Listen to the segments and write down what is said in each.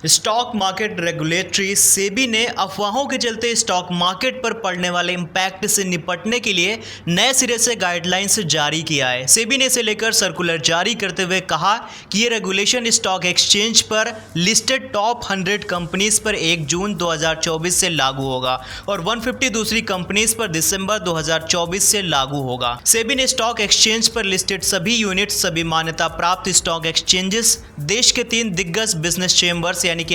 Stock market regulatory SEBI ने अफवाहों के चलते स्टॉक मार्केट पर पड़ने वाले इम्पैक्ट से निपटने के लिए नए सिरे से गाइडलाइंस जारी किया है। सेबी ने इसे लेकर सर्कुलर जारी करते हुए कहा कि ये रेगुलेशन स्टॉक एक्सचेंज पर लिस्टेड टॉप 100 कंपनीज पर 1 जून 2024 से लागू होगा और 150 दूसरी कंपनीज पर दिसंबर 2024 से लागू होगा। सेबी ने स्टॉक एक्सचेंज पर लिस्टेड सभी यूनिट, सभी मान्यता प्राप्त स्टॉक एक्सचेंजेस, देश के 3 दिग्गज बिजनेस चेंबर्स यानी कि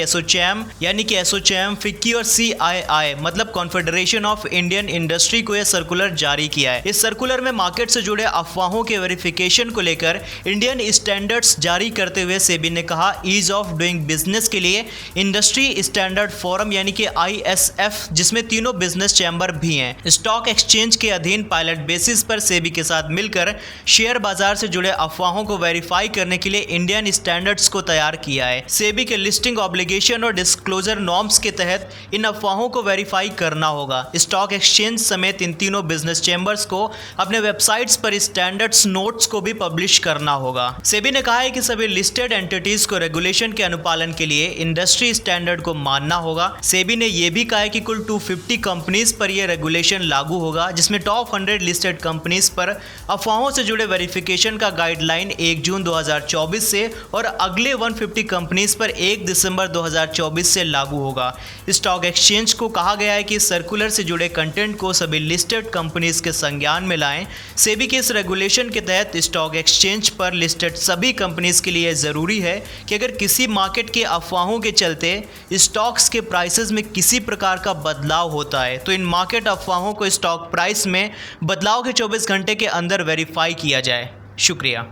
एसोचैम, फिक्की और CII मतलब कॉन्फेडरेशन ऑफ इंडियन इंडस्ट्री को यह सर्कुलर जारी किया है। इस सर्कुलर में मार्केट से जुड़े अफवाहों के वेरिफिकेशन को लेकर इंडियन स्टैंडर्ड्स जारी करते हुए सेबी ने कहा, ईज ऑफ डूइंग बिजनेस के लिए इंडस्ट्री स्टैंडर्ड फोरम यानी कि ISF, जिसमें तीनों बिजनेस चैम्बर भी हैं, स्टॉक एक्सचेंज के अधीन पायलट बेसिस पर सेबी के साथ मिलकर शेयर बाजार से जुड़े अफवाहों को वेरीफाई करने के लिए इंडियन स्टैंडर्ड्स को तैयार किया है। सेबी के लिस्टिंग ऑब्लिगेशन और डिस्क्लोजर नॉर्म्स के तहत इन अफवाहों को वेरीफाई करना होगा। स्टॉक एक्सचेंज समेत इन तीनों बिजनेस चैम्बर्स को अपने वेबसाइट्स पर स्टैंडर्ड्स नोट्स को भी पब्लिश करना होगा। सेबी ने कहा है कि सभी लिस्टेड एंटिटीज को रेगुलेशन के अनुपालन के लिए इंडस्ट्री स्टैंडर्ड को मानना होगा। सेबी ने यह भी कहा है कि कुल 250 कंपनीज पर यह रेगुलेशन लागू होगा, जिसमें टॉप 100 लिस्टेड कंपनीज पर अफवाहों से जुड़े वेरिफिकेशन का गाइडलाइन 1 जून 2024 से और अगले 150 कंपनीज पर 1 दिसंबर 2024 से लागू होगा। स्टॉक एक्सचेंज को कहा गया है कि सर्कुलर से जुड़े कंटेंट को सभी लिस्टेड कंपनीज के संज्ञान में लाएं। सेबी के इस रेगुलेशन के तहत स्टॉक एक्सचेंज पर लिस्टेड सभी कंपनीज के लिए ज़रूरी है कि अगर किसी मार्केट के अफवाहों के चलते स्टॉक्स के प्राइसेस में किसी प्रकार का बदलाव होता है तो इन मार्केट अफवाहों को स्टॉक प्राइस में बदलाव के 24 घंटे के अंदर वेरीफाई किया जाए। शुक्रिया।